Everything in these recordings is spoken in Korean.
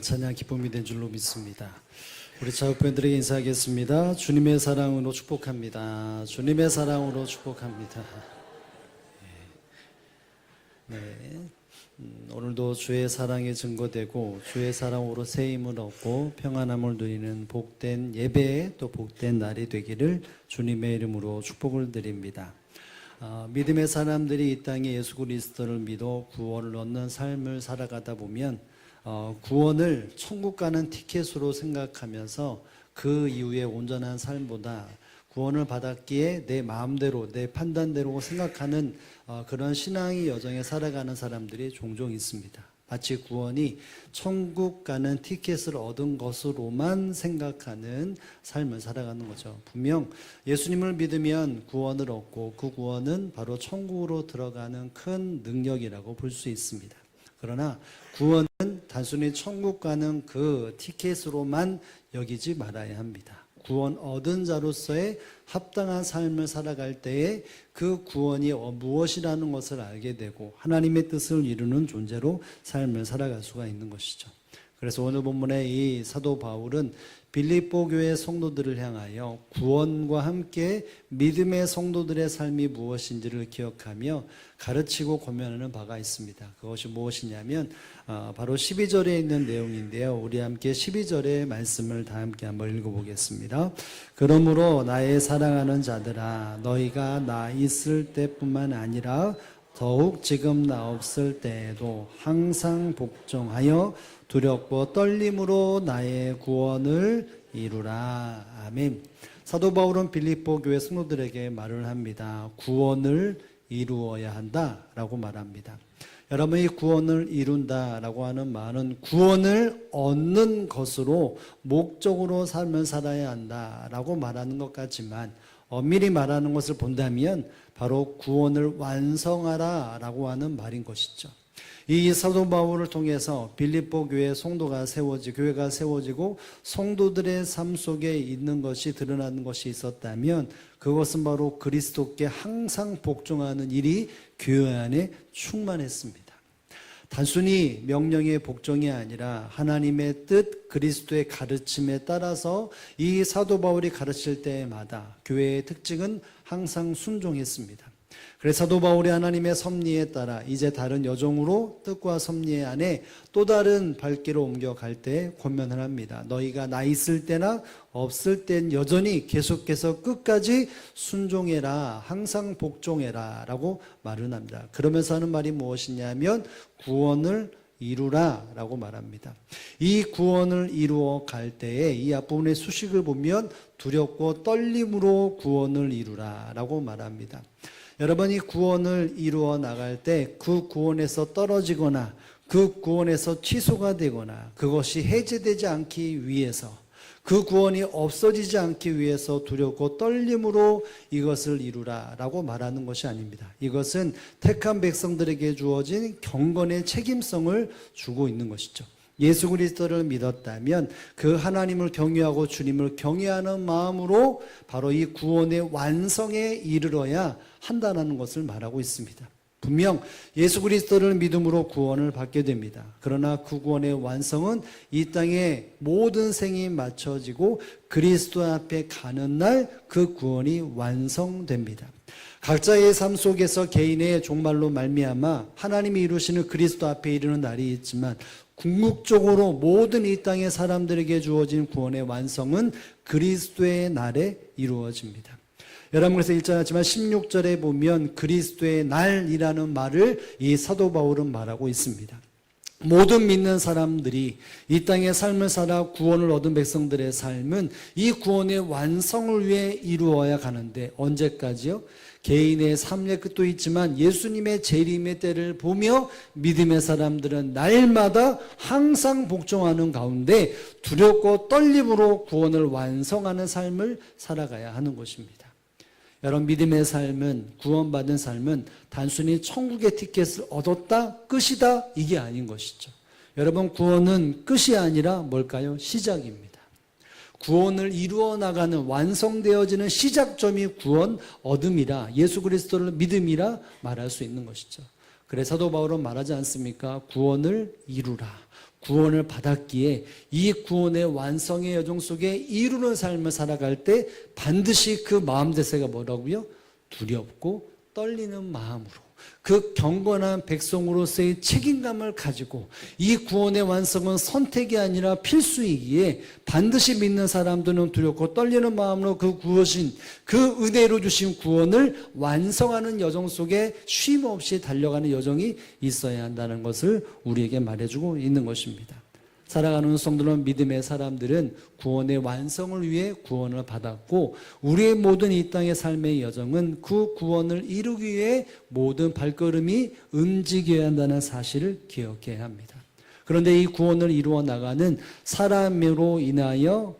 찬양 기쁨이 된 줄로 믿습니다. 우리 자국팬들에게 인사하겠습니다. 주님의 사랑으로 축복합니다. 주님의 사랑으로 축복합니다. 오늘도 주의 사랑이 증거되고 주의 사랑으로 세임을 얻고 평안함을 누리는 복된 예배, 또 복된 날이 되기를 주님의 이름으로 축복을 드립니다. 믿음의 사람들이 이 땅에 예수 그리스도를 믿어 구원을 얻는 삶을 살아가다 보면 구원을 천국 가는 티켓으로 생각하면서 그 이후에 온전한 삶보다 구원을 받았기에 내 마음대로 내 판단대로 생각하는 그런 신앙의 여정에 살아가는 사람들이 종종 있습니다. 마치 구원이 천국 가는 티켓을 얻은 것으로만 생각하는 삶을 살아가는 거죠. 분명 예수님을 믿으면 구원을 얻고 그 구원은 바로 천국으로 들어가는 큰 능력이라고 볼 수 있습니다. 그러나 구원은 단순히 천국 가는 그 티켓으로만 여기지 말아야 합니다. 구원 얻은 자로서의 합당한 삶을 살아갈 때에 그 구원이 무엇이라는 것을 알게 되고 하나님의 뜻을 이루는 존재로 삶을 살아갈 수가 있는 것이죠. 그래서 오늘 본문의 이 사도 바울은 빌립보 교회 성도들을 향하여 구원과 함께 믿음의 성도들의 삶이 무엇인지를 기억하며 가르치고 권면하는 바가 있습니다. 그것이 무엇이냐면 바로 12절에 있는 내용인데요. 우리 함께 12절의 말씀을 다 함께 한번 읽어보겠습니다. 그러므로 나의 사랑하는 자들아, 너희가 나 있을 때뿐만 아니라 더욱 지금 나 없을 때에도 항상 복종하여 두렵고 떨림으로 나의 구원을 이루라. 아멘. 사도 바울은 빌립보 교회 성도들에게 말을 합니다. 구원을 이루어야 한다라고 말합니다. 여러분, 이 구원을 이룬다라고 하는 말은 구원을 얻는 것으로 목적으로 삶을 살아야 한다라고 말하는 것 같지만 엄밀히 말하는 것을 본다면 바로 구원을 완성하라라고 하는 말인 것이죠. 이 사도 바울을 통해서 빌립보 교회 교회가 세워지고 성도들의 삶 속에 있는 것이 드러나는 것이 있었다면 그것은 바로 그리스도께 항상 복종하는 일이 교회 안에 충만했습니다. 단순히 명령의 복종이 아니라 하나님의 뜻, 그리스도의 가르침에 따라서 이 사도 바울이 가르칠 때마다 교회의 특징은 항상 순종했습니다. 그래서 사도 바울이 하나님의 섭리에 따라 이제 다른 여정으로 뜻과 섭리 안에 또 다른 발길을 옮겨갈 때 권면을 합니다. 너희가 나 있을 때나 없을 땐 여전히 계속해서 끝까지 순종해라, 항상 복종해라 라고 말을 합니다. 그러면서 하는 말이 무엇이냐면 구원을 이루라 라고 말합니다. 이 구원을 이루어 갈 때에 이 앞부분의 수식을 보면 두렵고 떨림으로 구원을 이루라 라고 말합니다. 여러분, 이 구원을 이루어 나갈 때 그 구원에서 떨어지거나 그 구원에서 취소가 되거나 그것이 해제되지 않기 위해서 그 구원이 없어지지 않기 위해서 두렵고 떨림으로 이것을 이루라 라고 말하는 것이 아닙니다. 이것은 택한 백성들에게 주어진 경건의 책임성을 주고 있는 것이죠. 예수 그리스도를 믿었다면 그 하나님을 경외하고 주님을 경외하는 마음으로 바로 이 구원의 완성에 이르러야 한다는 것을 말하고 있습니다. 분명 예수 그리스도를 믿음으로 구원을 받게 됩니다. 그러나 그 구원의 완성은 이 땅의 모든 생이 맞춰지고 그리스도 앞에 가는 날 그 구원이 완성됩니다. 각자의 삶 속에서 개인의 종말로 말미암아 하나님이 이루시는 그리스도 앞에 이르는 날이 있지만 궁극적으로 모든 이 땅의 사람들에게 주어진 구원의 완성은 그리스도의 날에 이루어집니다. 여러분, 그래서 1절 하지만 16절에 보면 그리스도의 날이라는 말을 이 사도 바울은 말하고 있습니다. 모든 믿는 사람들이 이 땅의 삶을 살아 구원을 얻은 백성들의 삶은 이 구원의 완성을 위해 이루어야 가는데 언제까지요? 개인의 삶의 끝도 있지만 예수님의 재림의 때를 보며 믿음의 사람들은 날마다 항상 복종하는 가운데 두렵고 떨림으로 구원을 완성하는 삶을 살아가야 하는 것입니다. 여러분, 믿음의 삶은, 구원받은 삶은 단순히 천국의 티켓을 얻었다, 끝이다, 이게 아닌 것이죠. 여러분, 구원은 끝이 아니라 뭘까요? 시작입니다. 구원을 이루어 나가는, 완성되어지는 시작점이 구원 얻음이라, 예수 그리스도를 믿음이라 말할 수 있는 것이죠. 그래 사도 바울은 말하지 않습니까? 구원을 이루라. 구원을 받았기에 이 구원의 완성의 여정 속에 이루는 삶을 살아갈 때 반드시 그 마음 자세가 뭐라고요? 두렵고 떨리는 마음으로 그 경건한 백성으로서의 책임감을 가지고 이 구원의 완성은 선택이 아니라 필수이기에 반드시 믿는 사람들은 두렵고 떨리는 마음으로 그 구하신 그 은혜로 주신 구원을 완성하는 여정 속에 쉼 없이 달려가는 여정이 있어야 한다는 것을 우리에게 말해주고 있는 것입니다. 살아가는 성도는 믿음의 사람들은 구원의 완성을 위해 구원을 받았고 우리의 모든 이 땅의 삶의 여정은 그 구원을 이루기 위해 모든 발걸음이 움직여야 한다는 사실을 기억해야 합니다. 그런데 이 구원을 이루어 나가는 사람으로 인하여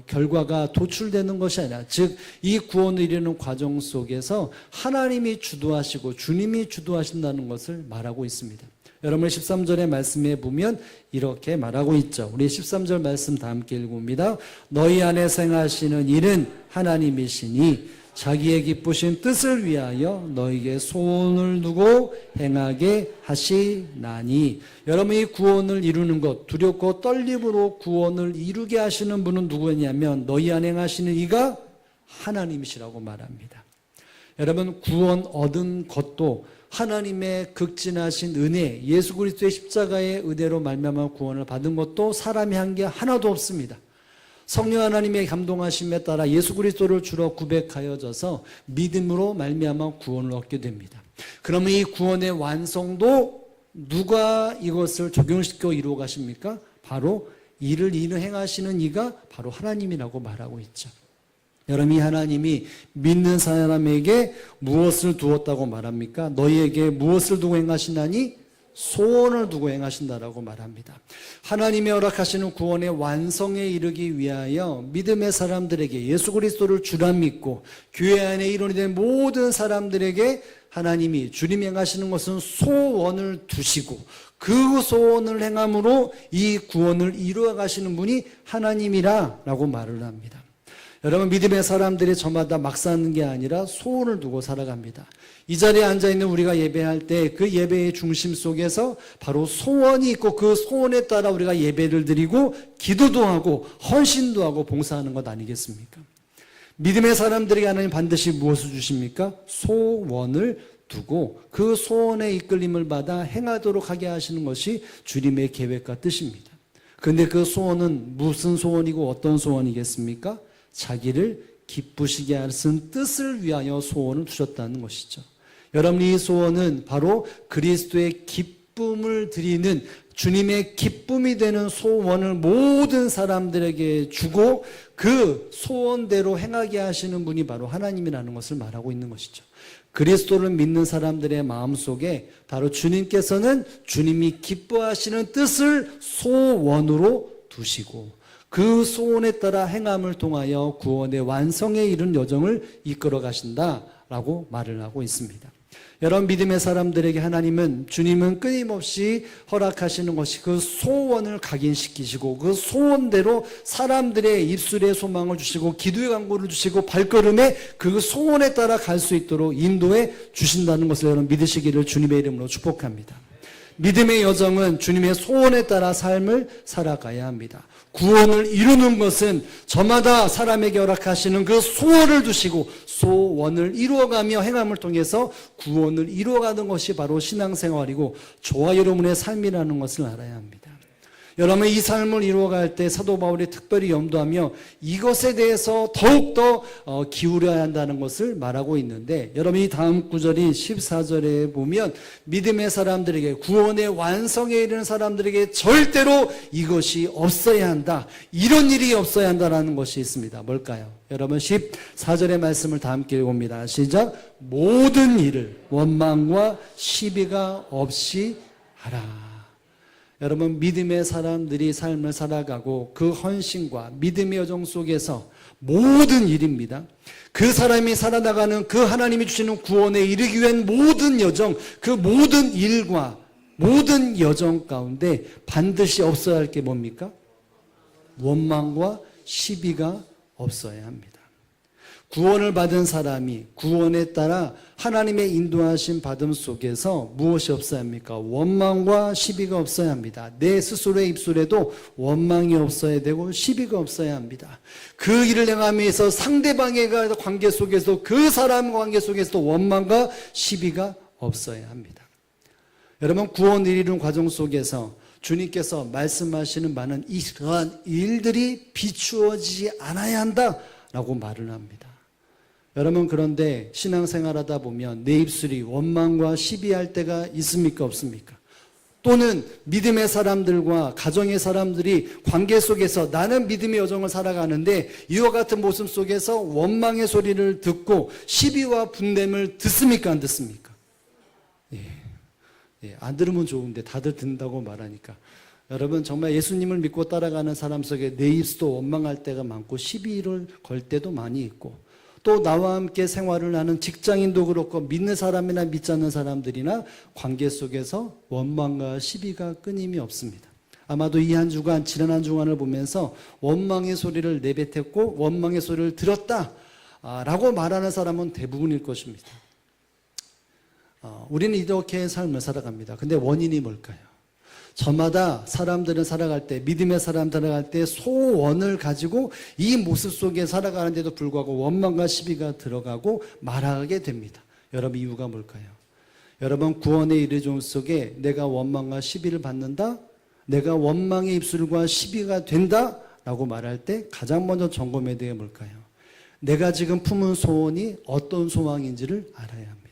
결과가 도출되는 것이 아니라 즉 이 구원을 이루는 과정 속에서 하나님이 주도하시고 주님이 주도하신다는 것을 말하고 있습니다. 여러분 13절의 말씀에 보면 이렇게 말하고 있죠. 우리 13절 말씀 다 함께 읽어봅니다. 너희 안에 행하시는 일은 하나님이시니 자기의 기쁘신 뜻을 위하여 너희에게 소원을 두고 행하게 하시나니. 여러분 이 구원을 이루는 것 두렵고 떨림으로 구원을 이루게 하시는 분은 누구냐면 너희 안에 행하시는 이가 하나님이시라고 말합니다. 여러분 구원 얻은 것도 하나님의 극진하신 은혜, 예수 그리스도의 십자가의 은혜로 말미암아 구원을 받은 것도 사람이 한 게 하나도 없습니다. 성령 하나님의 감동하심에 따라 예수 그리스도를 주로 고백하여져서 믿음으로 말미암아 구원을 얻게 됩니다. 그러면 이 구원의 완성도 누가 이것을 적용시켜 이루어 가십니까? 바로 이를 행하시는 이가 바로 하나님이라고 말하고 있죠. 여러분 이 하나님이 믿는 사람에게 무엇을 두었다고 말합니까? 너희에게 무엇을 두고 행하시나니? 소원을 두고 행하신다라고 말합니다. 하나님이 허락하시는 구원의 완성에 이르기 위하여 믿음의 사람들에게 예수 그리스도를 주라 믿고 교회 안에 일원이 된 모든 사람들에게 하나님이 주님이 행하시는 것은 소원을 두시고 그 소원을 행함으로 이 구원을 이루어 가시는 분이 하나님이라고 말을 합니다. 여러분 믿음의 사람들이 저마다 막 사는 게 아니라 소원을 두고 살아갑니다. 이 자리에 앉아있는 우리가 예배할 때 그 예배의 중심 속에서 바로 소원이 있고 그 소원에 따라 우리가 예배를 드리고 기도도 하고 헌신도 하고 봉사하는 것 아니겠습니까? 믿음의 사람들에게 하나님 반드시 무엇을 주십니까? 소원을 두고 그 소원의 이끌림을 받아 행하도록 하게 하시는 것이 주님의 계획과 뜻입니다. 그런데 그 소원은 무슨 소원이고 어떤 소원이겠습니까? 자기를 기쁘시게 하신 뜻을 위하여 소원을 두셨다는 것이죠. 여러분 이 소원은 바로 그리스도의 기쁨을 드리는 주님의 기쁨이 되는 소원을 모든 사람들에게 주고 그 소원대로 행하게 하시는 분이 바로 하나님이라는 것을 말하고 있는 것이죠. 그리스도를 믿는 사람들의 마음속에 바로 주님께서는 주님이 기뻐하시는 뜻을 소원으로 두시고 그 소원에 따라 행함을 통하여 구원의 완성에 이른 여정을 이끌어 가신다라고 말을 하고 있습니다. 여러분 믿음의 사람들에게 하나님은 주님은 끊임없이 허락하시는 것이 그 소원을 각인시키시고 그 소원대로 사람들의 입술에 소망을 주시고 기도의 간구를 주시고 발걸음에 그 소원에 따라 갈 수 있도록 인도해 주신다는 것을 여러분 믿으시기를 주님의 이름으로 축복합니다. 믿음의 여정은 주님의 소원에 따라 삶을 살아가야 합니다. 구원을 이루는 것은 저마다 사람에게 허락하시는 그 소원을 두시고 소원을 이루어가며 행함을 통해서 구원을 이루어가는 것이 바로 신앙생활이고 저와 여러분의 삶이라는 것을 알아야 합니다. 여러분 이 삶을 이루어갈 때 사도 바울이 특별히 염두하며 이것에 대해서 더욱더 기울여야 한다는 것을 말하고 있는데 여러분 이 다음 구절이 14절에 보면 믿음의 사람들에게 구원의 완성에 이르는 사람들에게 절대로 이것이 없어야 한다. 이런 일이 없어야 한다는 것이 있습니다. 뭘까요? 여러분 14절의 말씀을 다 함께 읽어봅니다. 시작. 모든 일을 원망과 시비가 없이 하라. 여러분 믿음의 사람들이 삶을 살아가고 그 헌신과 믿음의 여정 속에서 모든 일입니다. 그 사람이 살아나가는 그 하나님이 주시는 구원에 이르기 위한 모든 여정, 그 모든 일과 모든 여정 가운데 반드시 없어야 할 게 뭡니까? 원망과 시비가 없어야 합니다. 구원을 받은 사람이 구원에 따라 하나님의 인도하심 받음 속에서 무엇이 없어야 합니까? 원망과 시비가 없어야 합니다. 내 스스로의 입술에도 원망이 없어야 되고 시비가 없어야 합니다. 그 일을 행함에서 상대방의 관계 속에서 그 사람 관계 속에서도 원망과 시비가 없어야 합니다. 여러분, 구원 이루는 과정 속에서 주님께서 말씀하시는 많은 이러한 일들이 비추어지지 않아야 한다라고 말을 합니다. 여러분, 그런데 신앙생활하다 보면 내 입술이 원망과 시비할 때가 있습니까? 없습니까? 또는 믿음의 사람들과 가정의 사람들이 관계 속에서 나는 믿음의 여정을 살아가는데 이와 같은 모습 속에서 원망의 소리를 듣고 시비와 분냄을 듣습니까? 안 듣습니까? 안 들으면 좋은데 다들 듣는다고 말하니까. 여러분, 정말 예수님을 믿고 따라가는 사람 속에 내 입술도 원망할 때가 많고 시비를 걸 때도 많이 있고, 또 나와 함께 생활을 하는 직장인도 그렇고 믿는 사람이나 믿지 않는 사람들이나 관계 속에서 원망과 시비가 끊임이 없습니다. 아마도 이 한 주간, 지난 한 주간을 보면서 원망의 소리를 내뱉었고 원망의 소리를 들었다 라고 말하는 사람은 대부분일 것입니다. 우리는 이렇게 삶을 살아갑니다. 근데 원인이 뭘까요? 저마다 사람들은 살아갈 때, 믿음의 사람들 살아갈 때 소원을 가지고 이 모습 속에 살아가는데도 불구하고 원망과 시비가 들어가고 말하게 됩니다. 여러분, 이유가 뭘까요? 여러분, 구원의 이르종 속에 내가 원망과 시비를 받는다? 내가 원망의 입술과 시비가 된다? 라고 말할 때 가장 먼저 점검해야 되는 게 뭘까요? 내가 지금 품은 소원이 어떤 소망인지를 알아야 합니다.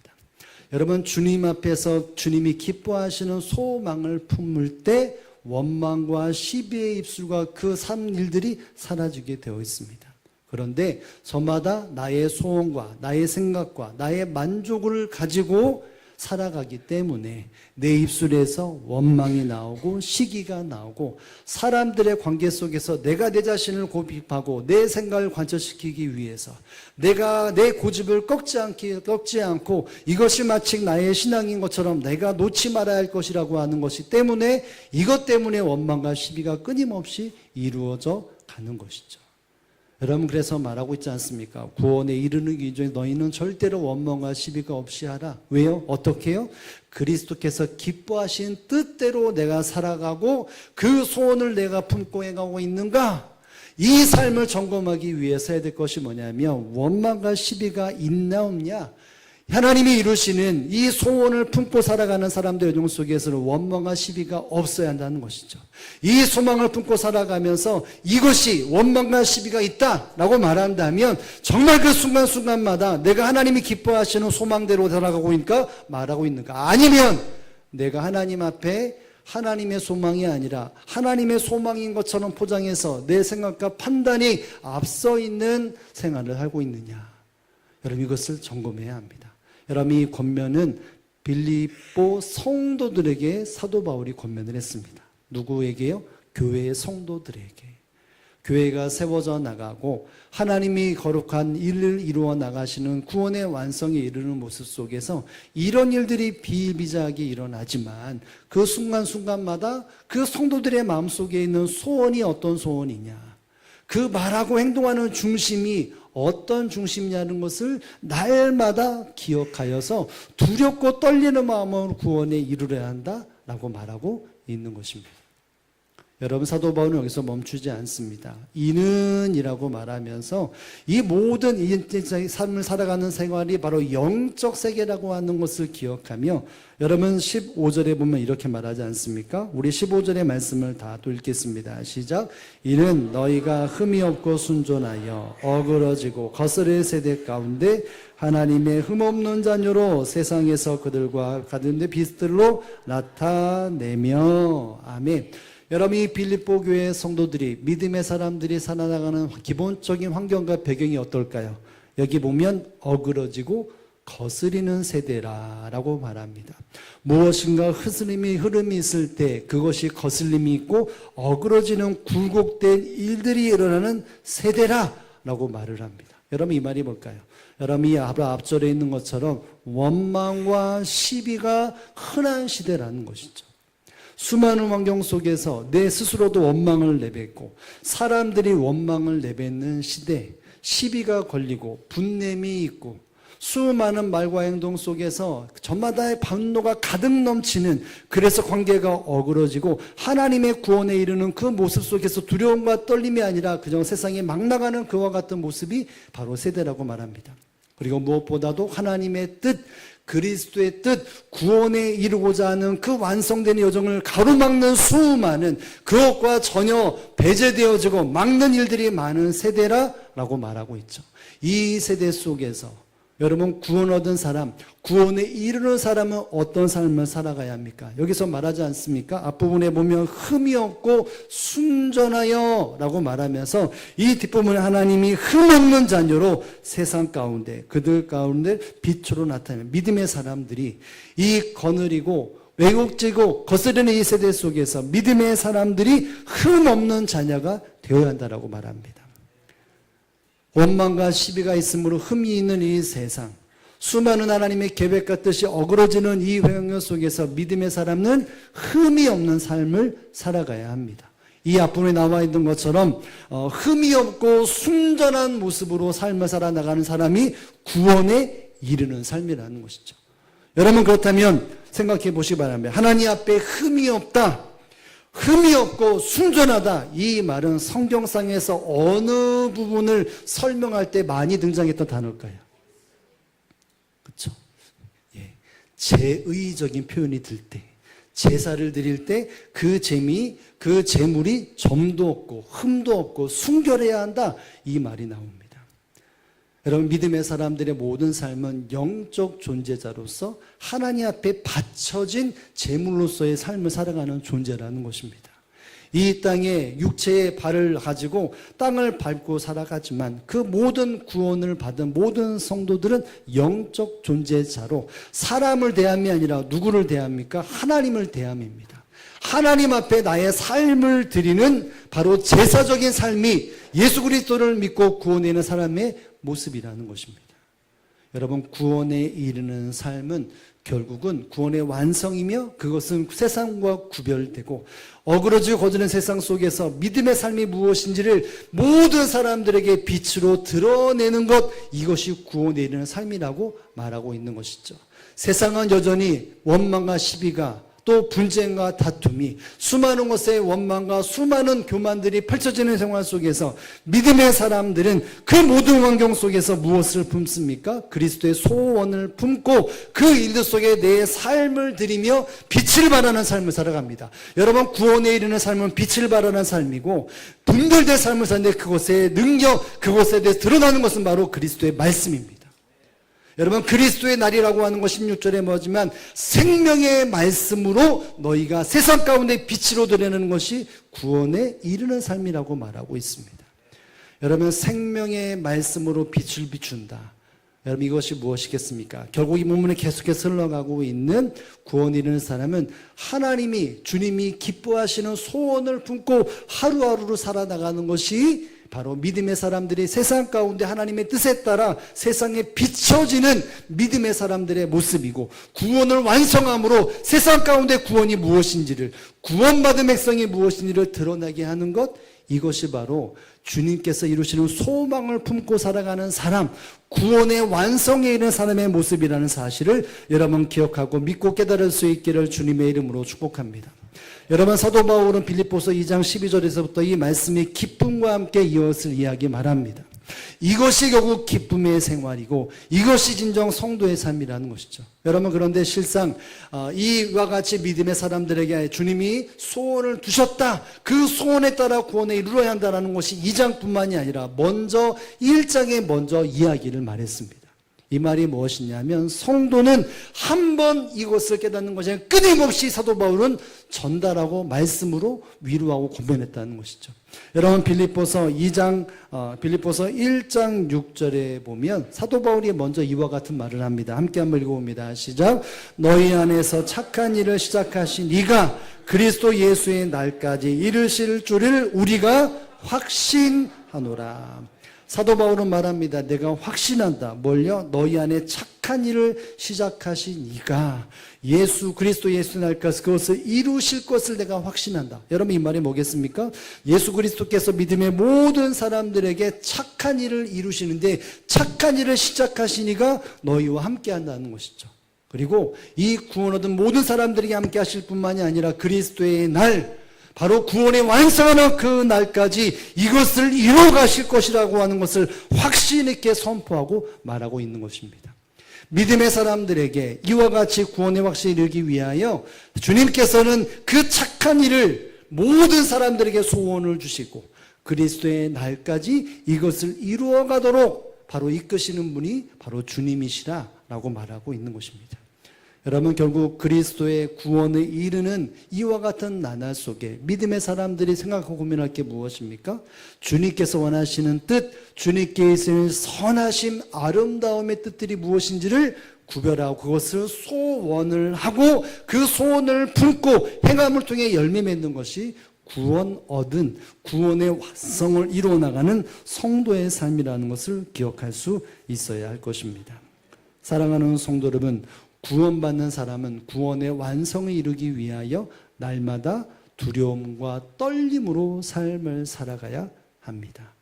여러분, 주님 앞에서 주님이 기뻐하시는 소망을 품을 때 원망과 시비의 입술과 그 일들이 사라지게 되어 있습니다. 그런데 저마다 나의 소원과 나의 생각과 나의 만족을 가지고 살아가기 때문에 내 입술에서 원망이 나오고 시기가 나오고 사람들의 관계 속에서 내가 내 자신을 고집하고 내 생각을 관철시키기 위해서 내가 내 고집을 꺾지 않고 이것이 마치 나의 신앙인 것처럼 내가 놓지 말아야 할 것이라고 하는 것이 때문에 이것 때문에 원망과 시비가 끊임없이 이루어져 가는 것이죠. 여러분, 그래서 말하고 있지 않습니까? 구원에 이르는 기준에 너희는 절대로 원망과 시비가 없이 하라. 왜요? 어떻게 해요? 그리스도께서 기뻐하신 뜻대로 내가 살아가고 그 소원을 내가 품고 행하고 있는가? 이 삶을 점검하기 위해서 해야 될 것이 뭐냐면 원망과 시비가 있나 없냐? 하나님이 이루시는 이 소원을 품고 살아가는 사람들의 여정 속에서는 원망과 시비가 없어야 한다는 것이죠. 이 소망을 품고 살아가면서 이것이 원망과 시비가 있다라고 말한다면 정말 그 순간순간마다 내가 하나님이 기뻐하시는 소망대로 살아가고 있는가 말하고 있는가, 아니면 내가 하나님 앞에 하나님의 소망이 아니라 하나님의 소망인 것처럼 포장해서 내 생각과 판단이 앞서 있는 생활을 하고 있느냐, 여러분, 이것을 점검해야 합니다. 여러분, 이 권면은 빌립보 성도들에게 사도 바울이 권면을 했습니다. 누구에게요? 교회의 성도들에게. 교회가 세워져 나가고 하나님이 거룩한 일을 이루어 나가시는 구원의 완성에 이르는 모습 속에서 이런 일들이 비일비재하게 일어나지만 그 순간순간마다 그 성도들의 마음속에 있는 소원이 어떤 소원이냐, 그 말하고 행동하는 중심이 어떤 중심이냐는 것을 날마다 기억하여서 두렵고 떨리는 마음으로 구원에 이르러야 한다라고 말하고 있는 것입니다. 여러분, 사도 바울은 여기서 멈추지 않습니다. 이는이라고 말하면서 이 모든 삶을 살아가는 생활이 바로 영적 세계라고 하는 것을 기억하며, 여러분 15절에 보면 이렇게 말하지 않습니까? 우리 15절의 말씀을 다 또 읽겠습니다. 시작. 이는 너희가 흠이 없고 순전하여 어그러지고 거스릴 세대 가운데 하나님의 흠없는 자녀로 세상에서 그들과 같은 비슷들로 나타내며. 아멘. 여러분, 이 빌립보 교회 성도들이, 믿음의 사람들이 살아나가는 기본적인 환경과 배경이 어떨까요? 여기 보면 어그러지고 거스리는 세대라고 말합니다. 무엇인가 흐름이 있을 때 그것이 거슬림이 있고 어그러지는 굴곡된 일들이 일어나는 세대라고 말을 합니다. 여러분, 이 말이 뭘까요? 여러분, 이 앞절에 있는 것처럼 원망과 시비가 흔한 시대라는 것이죠. 수많은 환경 속에서 내 스스로도 원망을 내뱉고 사람들이 원망을 내뱉는 시대, 시비가 걸리고 분냄이 있고 수많은 말과 행동 속에서 저마다의 분노가 가득 넘치는, 그래서 관계가 어그러지고 하나님의 구원에 이르는 그 모습 속에서 두려움과 떨림이 아니라 그저 세상에 막 나가는 그와 같은 모습이 바로 세대라고 말합니다. 그리고 무엇보다도 하나님의 뜻, 그리스도의 뜻, 구원에 이르고자 하는 그 완성되는 여정을 가로막는 수많은, 그것과 전혀 배제되어지고 막는 일들이 많은 세대라고 말하고 있죠. 이 세대 속에서 여러분, 구원 얻은 사람, 구원에 이르는 사람은 어떤 삶을 살아가야 합니까? 여기서 말하지 않습니까? 앞부분에 보면 흠이 없고 순전하여 라고 말하면서 이 뒷부분에 하나님이 흠 없는 자녀로 세상 가운데, 그들 가운데 빛으로 나타내는 믿음의 사람들이, 이 거느리고 왜곡지고 거스르는 이 세대 속에서 믿음의 사람들이 흠 없는 자녀가 되어야 한다라고 말합니다. 원망과 시비가 있으므로 흠이 있는 이 세상, 수많은 하나님의 계획과 뜻이 어그러지는 이 환경 속에서 믿음의 사람은 흠이 없는 삶을 살아가야 합니다. 이 앞부분에 나와 있는 것처럼 흠이 없고 순전한 모습으로 삶을 살아나가는 사람이 구원에 이르는 삶이라는 것이죠. 여러분, 그렇다면 생각해 보시기 바랍니다. 하나님 앞에 흠이 없다, 흠이 없고 순전하다, 이 말은 성경상에서 어느 부분을 설명할 때 많이 등장했던 단어일까요? 그렇죠? 예, 제의적인 표현이 들 때, 제사를 드릴 때 그 그 제물이 점도 없고 흠도 없고 순결해야 한다, 이 말이 나옵니다. 여러분, 믿음의 사람들의 모든 삶은 영적 존재자로서 하나님 앞에 바쳐진 제물로서의 삶을 살아가는 존재라는 것입니다. 이 땅에 육체의 발을 가지고 땅을 밟고 살아가지만 그 모든 구원을 받은 모든 성도들은 영적 존재자로 사람을 대함이 아니라 누구를 대합니까? 하나님을 대함입니다. 하나님 앞에 나의 삶을 드리는 바로 제사적인 삶이 예수 그리스도를 믿고 구원에 이르는 사람의 모습이라는 것입니다. 여러분, 구원에 이르는 삶은 결국은 구원의 완성이며, 그것은 세상과 구별되고 어그러지고 거드는 세상 속에서 믿음의 삶이 무엇인지를 모든 사람들에게 빛으로 드러내는 것, 이것이 구원에 이르는 삶이라고 말하고 있는 것이죠. 세상은 여전히 원망과 시비가, 또 분쟁과 다툼이, 수많은 곳의 원망과 수많은 교만들이 펼쳐지는 생활 속에서 믿음의 사람들은 그 모든 환경 속에서 무엇을 품습니까? 그리스도의 소원을 품고 그 일들 속에 내 삶을 드리며 빛을 발하는 삶을 살아갑니다. 여러분, 구원에 이르는 삶은 빛을 발하는 삶이고 분별된 삶을 사는데 그것의 능력, 그것에 대해서 드러나는 것은 바로 그리스도의 말씀입니다. 여러분, 그리스도의 날이라고 하는 것 16절에 뭐지만 생명의 말씀으로 너희가 세상 가운데 빛으로 드러내는 것이 구원에 이르는 삶이라고 말하고 있습니다. 여러분, 생명의 말씀으로 빛을 비춘다. 여러분, 이것이 무엇이겠습니까? 결국 이 본문에 계속해서 흘러가고 있는 구원에 이르는 사람은 하나님이, 주님이 기뻐하시는 소원을 품고 하루하루를 살아나가는 것이 바로 믿음의 사람들이 세상 가운데 하나님의 뜻에 따라 세상에 비춰지는 믿음의 사람들의 모습이고, 구원을 완성함으로 세상 가운데 구원이 무엇인지를, 구원받은 백성이 무엇인지를 드러나게 하는 것, 이것이 바로 주님께서 이루시는 소망을 품고 살아가는 사람, 구원의 완성에 이르는 사람의 모습이라는 사실을 여러분 기억하고 믿고 깨달을 수 있기를 주님의 이름으로 축복합니다. 여러분, 사도 바울은 빌립보서 2장 12절에서부터 이 말씀이 기쁨과 함께 이것을 이야기 말합니다. 이것이 결국 기쁨의 생활이고 이것이 진정 성도의 삶이라는 것이죠. 여러분, 그런데 실상 이와 같이 믿음의 사람들에게 주님이 소원을 두셨다, 그 소원에 따라 구원에 이르러야 한다는 것이 2장뿐만이 아니라 먼저 1장에 먼저 이야기를 말했습니다. 이 말이 무엇이냐면, 성도는 한 번 이것을 깨닫는 것이 아니라 끊임없이 사도 바울은 전달하고 말씀으로 위로하고 권면했다는 것이죠. 여러분, 빌립보서 1장 6절에 보면 사도 바울이 먼저 이와 같은 말을 합니다. 함께 한번 읽어봅니다. 시작. 너희 안에서 착한 일을 시작하신 이가 그리스도 예수의 날까지 이르실 줄을 우리가 확신하노라. 사도 바울은 말합니다. 내가 확신한다. 뭘요? 너희 안에 착한 일을 시작하신 이가 예수 그리스도 예수 날까지 그것을 이루실 것을 내가 확신한다. 여러분 이 말이 뭐겠습니까? 예수 그리스도께서 믿음의 모든 사람들에게 착한 일을 이루시는데 착한 일을 시작하신 이가 너희와 함께 한다는 것이죠. 그리고 이 구원 얻은 모든 사람들에게 함께 하실 뿐만이 아니라 그리스도의 날, 바로 구원의 완성하는 그 날까지 이것을 이루어 가실 것이라고 하는 것을 확신 있게 선포하고 말하고 있는 것입니다. 믿음의 사람들에게 이와 같이 구원의 확신을 이루기 위하여 주님께서는 그 착한 일을 모든 사람들에게 소원을 주시고 그리스도의 날까지 이것을 이루어 가도록 바로 이끄시는 분이 바로 주님이시라라고 말하고 있는 것입니다. 여러분 결국 그리스도의 구원을 이루는 이와 같은 나날 속에 믿음의 사람들이 생각하고 고민할 게 무엇입니까? 주님께서 원하시는 뜻, 주님께 있을 선하심, 아름다움의 뜻들이 무엇인지를 구별하고 그것을 소원을 하고 그 소원을 품고 행함을 통해 열매 맺는 것이 구원 얻은 구원의 완성을 이루어 나가는 성도의 삶이라는 것을 기억할 수 있어야 할 것입니다. 사랑하는 성도 여러분, 구원받는 사람은 구원의 완성을 이루기 위하여 날마다 두려움과 떨림으로 삶을 살아가야 합니다.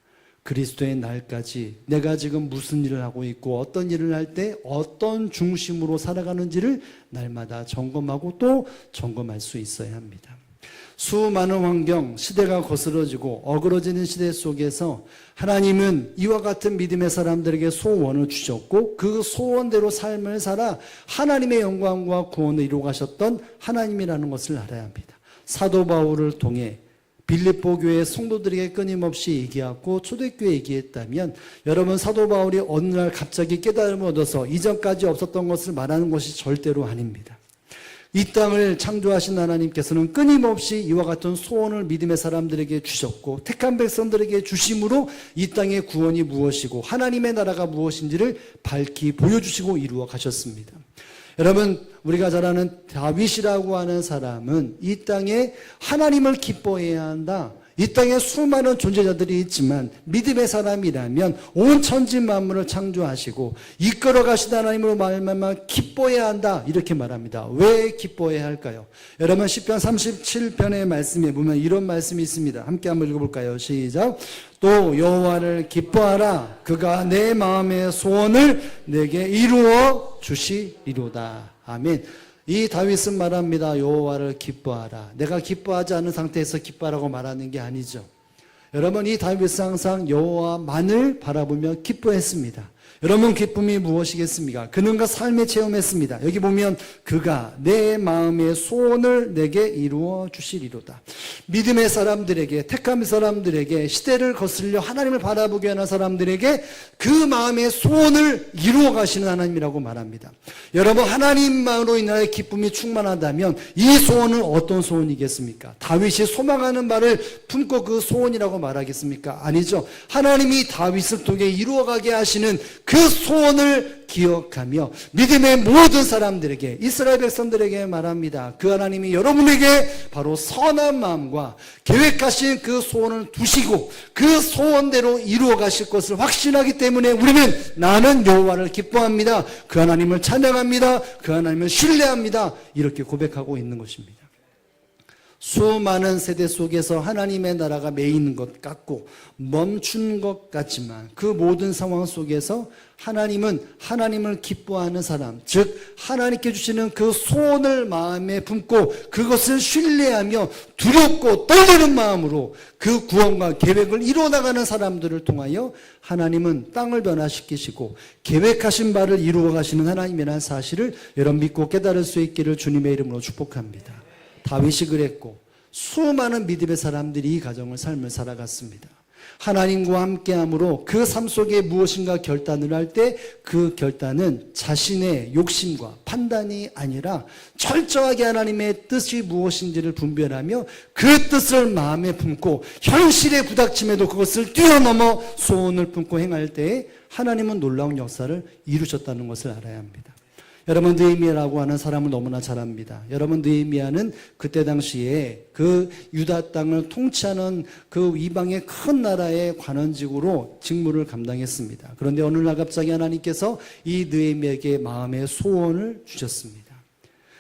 그리스도의 날까지 내가 지금 무슨 일을 하고 있고 어떤 일을 할 때 어떤 중심으로 살아가는지를 날마다 점검하고 또 점검할 수 있어야 합니다. 수많은 환경, 시대가 거스러지고 어그러지는 시대 속에서 하나님은 이와 같은 믿음의 사람들에게 소원을 주셨고 그 소원대로 삶을 살아 하나님의 영광과 구원을 이루어 가셨던 하나님이라는 것을 알아야 합니다. 사도 바울을 통해 빌립보 교회 성도들에게 끊임없이 얘기하고 초대교회에 얘기했다면 여러분 사도 바울이 어느 날 갑자기 깨달음을 얻어서 이전까지 없었던 것을 말하는 것이 절대로 아닙니다. 이 땅을 창조하신 하나님께서는 끊임없이 이와 같은 소원을 믿음의 사람들에게 주셨고 택한 백성들에게 주심으로 이 땅의 구원이 무엇이고 하나님의 나라가 무엇인지를 밝히 보여주시고 이루어 가셨습니다. 여러분 우리가 잘 아는 다윗이라고 하는 사람은 이 땅에 하나님을 기뻐해야 한다. 이 땅에 수많은 존재자들이 있지만 믿음의 사람이라면 온 천지 만물을 창조하시고 이끌어 가시는 하나님으로 말미암아 기뻐해야 한다 이렇게 말합니다. 왜 기뻐해야 할까요? 여러분 시편 37편의 말씀에 보면 이런 말씀이 있습니다. 함께 한번 읽어볼까요? 시작. 또 여호와를 기뻐하라. 그가 내 마음의 소원을 내게 이루어 주시리로다. 아멘. 이 다윗은 말합니다. 여호와를 기뻐하라. 내가 기뻐하지 않은 상태에서 기뻐하라고 말하는 게 아니죠. 여러분 이 다윗은 항상 여호와만을 바라보며 기뻐했습니다. 여러분 기쁨이 무엇이겠습니까? 그는 그 삶에 체험했습니다. 여기 보면 그가 내 마음의 소원을 내게 이루어 주시리로다. 믿음의 사람들에게 택한 사람들에게 시대를 거슬려 하나님을 바라보게 하는 사람들에게 그 마음의 소원을 이루어 가시는 하나님이라고 말합니다. 여러분 하나님만으로 인하여 기쁨이 충만하다면 이 소원은 어떤 소원이겠습니까? 다윗이 소망하는 바를 품고 그 소원이라고 말하겠습니까? 아니죠. 하나님이 다윗을 통해 이루어가게 하시는 그 소원을 기억하며 믿음의 모든 사람들에게 이스라엘 백성들에게 말합니다. 그 하나님이 여러분에게 바로 선한 마음과 계획하신 그 소원을 두시고 그 소원대로 이루어 가실 것을 확신하기 때문에 우리는 나는 여호와를 기뻐합니다. 그 하나님을 찬양합니다. 그 하나님을 신뢰합니다. 이렇게 고백하고 있는 것입니다. 수많은 세대 속에서 하나님의 나라가 매이는 것 같고 멈춘 것 같지만 그 모든 상황 속에서 하나님은 하나님을 기뻐하는 사람, 즉 하나님께 주시는 그 소원을 마음에 품고 그것을 신뢰하며 두렵고 떨리는 마음으로 그 구원과 계획을 이루어나가는 사람들을 통하여 하나님은 땅을 변화시키시고 계획하신 바를 이루어 가시는 하나님이라는 사실을 여러분 믿고 깨달을 수 있기를 주님의 이름으로 축복합니다. 다윗이 그랬고 수많은 믿음의 사람들이 이 가정을 삶을 살아갔습니다. 하나님과 함께함으로 그 삶 속에 무엇인가 결단을 할 때 그 결단은 자신의 욕심과 판단이 아니라 철저하게 하나님의 뜻이 무엇인지를 분별하며 그 뜻을 마음에 품고 현실에 부닥침에도 그것을 뛰어넘어 소원을 품고 행할 때에 하나님은 놀라운 역사를 이루셨다는 것을 알아야 합니다. 여러분, 느헤미야라고 하는 사람을 너무나 잘 압니다. 여러분, 느헤미야는 그때 당시에 그 유다 땅을 통치하는 그 이방의 큰 나라의 관원직으로 직무를 감당했습니다. 그런데 어느 날 갑자기 하나님께서 이 느헤미야에게 마음의 소원을 주셨습니다.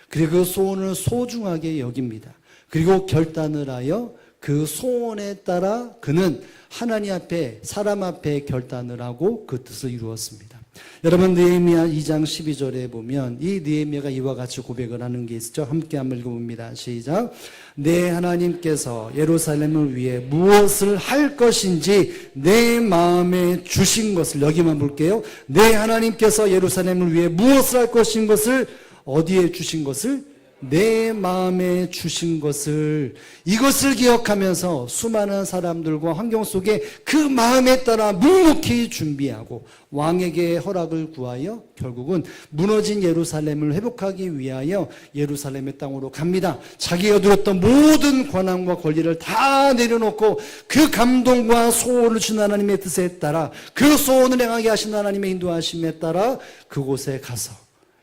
그리고 그 소원을 소중하게 여깁니다. 그리고 결단을 하여 그 소원에 따라 그는 하나님 앞에, 사람 앞에 결단을 하고 그 뜻을 이루었습니다. 여러분, 느헤미야 2장 12절에 보면 이 느헤미야가 이와 같이 고백을 하는 게 있죠. 함께 한번 읽어봅니다. 시작. 내 하나님께서 예루살렘을 위해 무엇을 할 것인지 내 마음에 주신 것을, 여기만 볼게요. 내 하나님께서 예루살렘을 위해 무엇을 할 것인 것을, 어디에 주신 것을? 내 마음에 주신 것을, 이것을 기억하면서 수많은 사람들과 환경 속에 그 마음에 따라 묵묵히 준비하고 왕에게 허락을 구하여 결국은 무너진 예루살렘을 회복하기 위하여 예루살렘의 땅으로 갑니다. 자기가 누렸던 모든 권한과 권리를 다 내려놓고 그 감동과 소원을 준 하나님의 뜻에 따라, 그 소원을 행하게 하신 하나님의 인도하심에 따라 그곳에 가서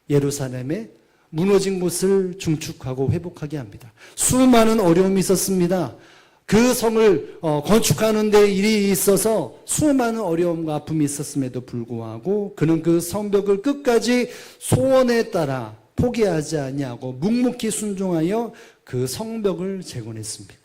예루살렘의 무너진 곳을 중축하고 회복하게 합니다. 수많은 어려움이 있었습니다. 그 성을 건축하는 데 일이 있어서 수많은 어려움과 아픔이 있었음에도 불구하고 그는 그 성벽을 끝까지 소원에 따라 포기하지 아니하고 묵묵히 순종하여 그 성벽을 재건했습니다.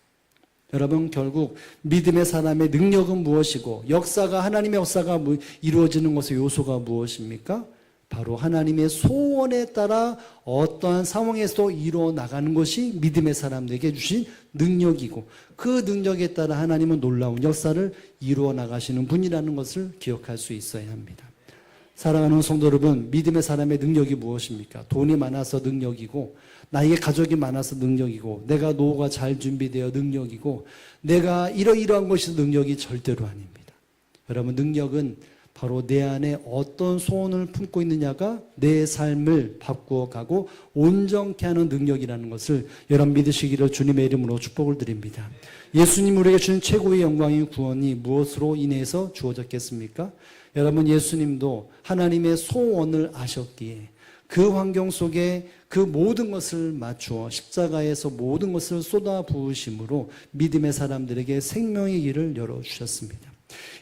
여러분, 결국 믿음의 사람의 능력은 무엇이고 하나님의 역사가 이루어지는 것의 요소가 무엇입니까? 바로 하나님의 소원에 따라 어떠한 상황에서 이루어 나가는 것이 믿음의 사람들에게 주신 능력이고, 그 능력에 따라 하나님은 놀라운 역사를 이루어 나가시는 분이라는 것을 기억할 수 있어야 합니다. 사랑하는 성도 여러분, 믿음의 사람의 능력이 무엇입니까? 돈이 많아서 능력이고, 나에게 가족이 많아서 능력이고, 내가 노후가 잘 준비되어 능력이고, 내가 이러이러한 것이 능력이 절대로 아닙니다. 여러분, 능력은 바로 내 안에 어떤 소원을 품고 있느냐가 내 삶을 바꾸어가고 온전케 하는 능력이라는 것을 여러분 믿으시기를 주님의 이름으로 축복을 드립니다. 예수님 우리에게 주신 최고의 영광인 구원이 무엇으로 인해서 주어졌겠습니까? 여러분, 예수님도 하나님의 소원을 아셨기에 그 환경 속에 그 모든 것을 맞추어 십자가에서 모든 것을 쏟아 부으심으로 믿음의 사람들에게 생명의 길을 열어주셨습니다.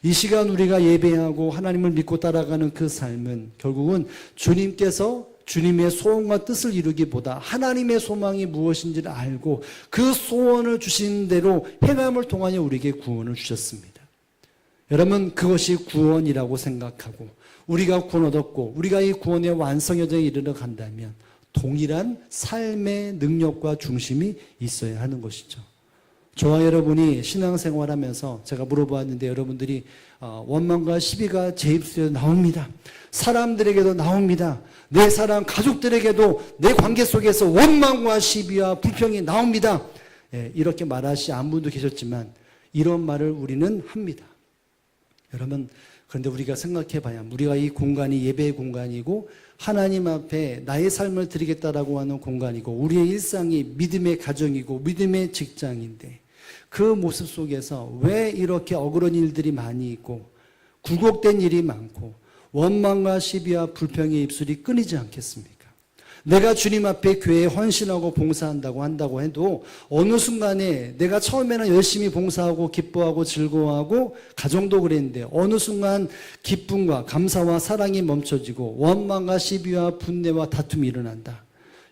이 시간 우리가 예배하고 하나님을 믿고 따라가는 그 삶은 결국은 주님께서 주님의 소원과 뜻을 이루기보다 하나님의 소망이 무엇인지를 알고 그 소원을 주신 대로 행함을 통하여 우리에게 구원을 주셨습니다. 여러분, 그것이 구원이라고 생각하고 우리가 구원 얻었고 우리가 이 구원의 완성 여정에 이르러 간다면 동일한 삶의 능력과 중심이 있어야 하는 것이죠. 저와 여러분이 신앙생활하면서 제가 물어보았는데 여러분들이 원망과 시비가 제 입술에 나옵니다. 사람들에게도 나옵니다. 내 사람 가족들에게도 내 관계 속에서 원망과 시비와 불평이 나옵니다. 이렇게 말하시 안 분도 계셨지만 이런 말을 우리는 합니다. 여러분, 그런데 우리가 생각해 봐야 우리가 이 공간이 예배의 공간이고 하나님 앞에 나의 삶을 드리겠다라고 하는 공간이고 우리의 일상이 믿음의 가정이고 믿음의 직장인데 그 모습 속에서 왜 이렇게 억울한 일들이 많이 있고 굴곡된 일이 많고 원망과 시비와 불평의 입술이 끊이지 않겠습니까? 내가 주님 앞에 교회에 헌신하고 봉사한다고 해도 어느 순간에 내가 처음에는 열심히 봉사하고 기뻐하고 즐거워하고 가정도 그랬는데 어느 순간 기쁨과 감사와 사랑이 멈춰지고 원망과 시비와 분내와 다툼이 일어난다.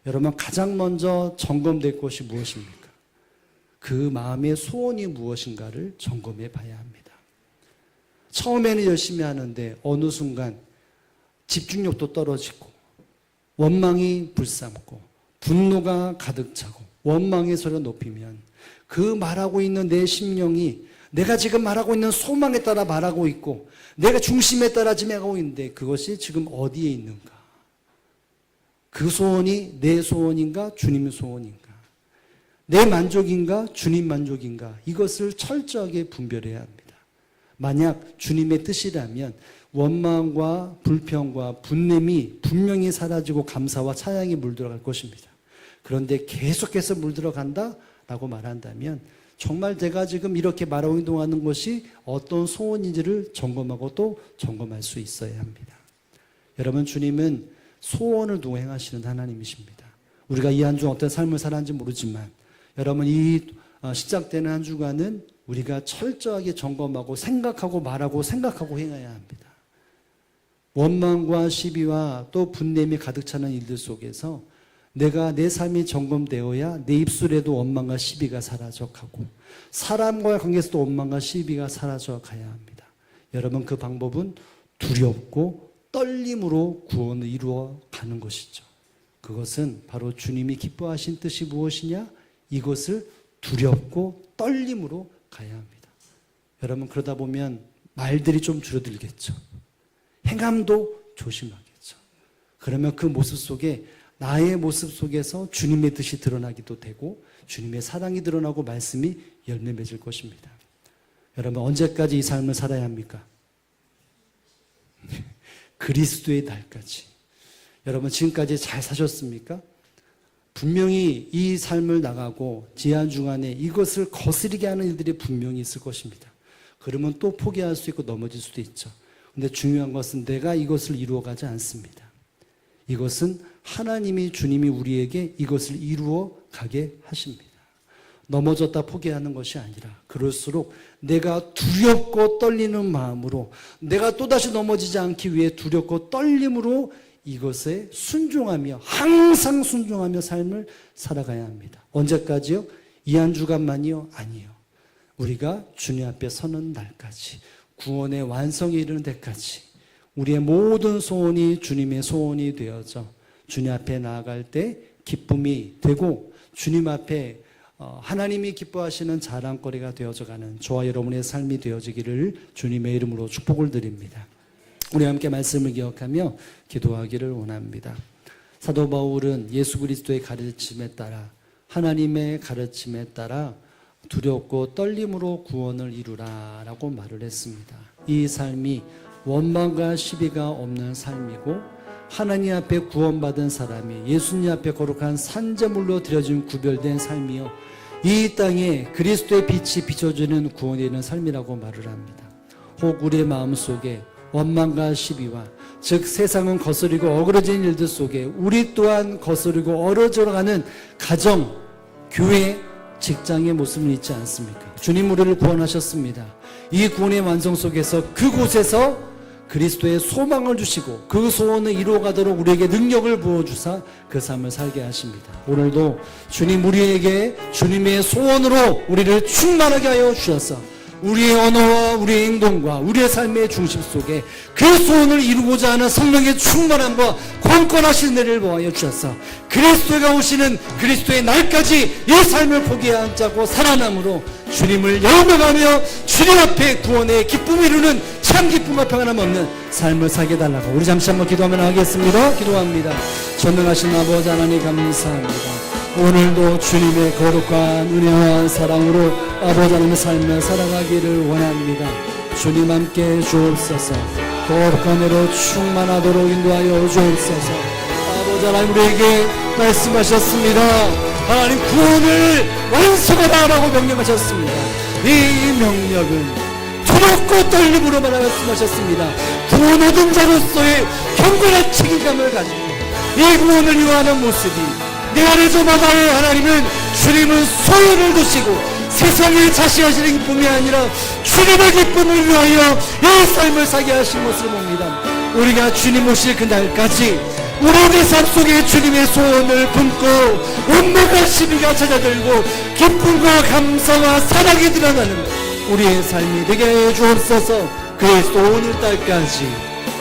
여러분, 가장 먼저 점검될 것이 무엇입니까? 그 마음의 소원이 무엇인가를 점검해 봐야 합니다. 처음에는 열심히 하는데 어느 순간 집중력도 떨어지고 원망이 불삼고 분노가 가득 차고 원망의 소리가 높이면 그 말하고 있는 내 심령이 내가 지금 말하고 있는 소망에 따라 말하고 있고 내가 중심에 따라 지금 하고 있는데 그것이 지금 어디에 있는가? 그 소원이 내 소원인가? 주님의 소원인가? 내 만족인가? 주님 만족인가? 이것을 철저하게 분별해야 합니다. 만약 주님의 뜻이라면 원망과 불평과 분냄이 분명히 사라지고 감사와 찬양이 물들어갈 것입니다. 그런데 계속해서 물들어간다라고 말한다면 정말 내가 지금 이렇게 말하고 행동하는 것이 어떤 소원인지를 점검하고 또 점검할 수 있어야 합니다. 여러분, 주님은 소원을 두고 행하시는 하나님이십니다. 우리가 이 한 주 어떤 삶을 살았는지 모르지만 여러분 이 시작되는 한 주간은 우리가 철저하게 점검하고 생각하고 말하고 생각하고 행해야 합니다. 원망과 시비와 또 분냄이 가득 차는 일들 속에서 내가 내 삶이 점검되어야 내 입술에도 원망과 시비가 사라져가고 사람과의 관계에서도 원망과 시비가 사라져가야 합니다. 여러분 그 방법은 두렵고 떨림으로 구원을 이루어 가는 것이죠. 그것은 바로 주님이 기뻐하신 뜻이 무엇이냐? 이것을 두렵고 떨림으로 가야 합니다. 여러분 그러다 보면 말들이 좀 줄어들겠죠. 행함도 조심하겠죠. 그러면 그 모습 속에 나의 모습 속에서 주님의 뜻이 드러나기도 되고 주님의 사랑이 드러나고 말씀이 열매 맺을 것입니다. 여러분 언제까지 이 삶을 살아야 합니까? 그리스도의 날까지. 여러분 지금까지 잘 사셨습니까? 분명히 이 삶을 나가고 지한 중간에 이것을 거스르게 하는 일들이 분명히 있을 것입니다. 그러면 또 포기할 수 있고 넘어질 수도 있죠. 근데 중요한 것은 내가 이것을 이루어가지 않습니다. 이것은 하나님이 주님이 우리에게 이것을 이루어 가게 하십니다. 넘어졌다 포기하는 것이 아니라 그럴수록 내가 두렵고 떨리는 마음으로 내가 또다시 넘어지지 않기 위해 두렵고 떨림으로 이것에 순종하며 항상 순종하며 삶을 살아가야 합니다. 언제까지요? 이 한 주간만이요? 아니요. 우리가 주님 앞에 서는 날까지 구원의 완성에 이르는 데까지 우리의 모든 소원이 주님의 소원이 되어져 주님 앞에 나아갈 때 기쁨이 되고 주님 앞에 하나님이 기뻐하시는 자랑거리가 되어져가는 저와 여러분의 삶이 되어지기를 주님의 이름으로 축복을 드립니다. 우리 함께 말씀을 기억하며 기도하기를 원합니다. 사도 바울은 예수 그리스도의 가르침에 따라 하나님의 가르침에 따라 두렵고 떨림으로 구원을 이루라 라고 말을 했습니다. 이 삶이 원망과 시비가 없는 삶이고 하나님 앞에 구원받은 사람이 예수님 앞에 거룩한 산제물로 드려진 구별된 삶이요 이 땅에 그리스도의 빛이 비춰주는 구원이 되는 삶이라고 말을 합니다. 혹 우리의 마음속에 원망과 시비와 즉 세상은 거스리고 어그러진 일들 속에 우리 또한 거스리고 어그러져가는 가정, 교회, 직장의 모습은 있지 않습니까? 주님 우리를 구원하셨습니다. 이 구원의 완성 속에서 그곳에서 그리스도의 소망을 주시고 그 소원을 이루어가도록 우리에게 능력을 부어주사 그 삶을 살게 하십니다. 오늘도 주님 우리에게 주님의 소원으로 우리를 충만하게 하여 주셔서 우리의 언어와 우리의 행동과 우리의 삶의 중심 속에 그 소원을 이루고자 하는 성령의 충만함과 권권하신 은혜를 보하여 주셔서 그리스도가 오시는 그리스도의 날까지 이 삶을 포기하지 않고 살아남으로 주님을 영광하며 주님 앞에 구원의 기쁨을 이루는 참 기쁨과 평안함 없는 삶을 살게 달라고 우리 잠시 한번 기도하면 하겠습니다. 기도합니다. 전능하신 아버지 하나님 감사합니다. 오늘도 주님의 거룩한 은혜와 사랑으로 아버지 하나님의 삶을 살아가기를 원합니다. 주님 함께 주옵소서. 거룩한 은혜로 충만하도록 인도하여 주옵소서. 아버지 하나님 우리에게 말씀하셨습니다. 하나님 구원을 완성하라고 명령하셨습니다. 이 명령은 두렵고 떨림으로 말씀하셨습니다. 구원 얻은 자로서의 경건한 책임감을 가지고 이 구원을 이루어가는 모습이 내 안에서 마다의 하나님은 주님은 소원을 두시고 세상에 자시하시는 기쁨이 아니라 주님의 기쁨을 위하여 이 삶을 살게 하신 것을 봅니다. 우리가 주님 오실 그날까지 우리의 삶 속에 주님의 소원을 품고 온몸과 시비가 찾아들고 기쁨과 감사와 사랑이 드러나는 우리의 삶이 되게 해 주옵소서. 그리스도 오늘날까지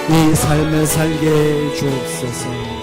이 삶을 살게 해 주옵소서.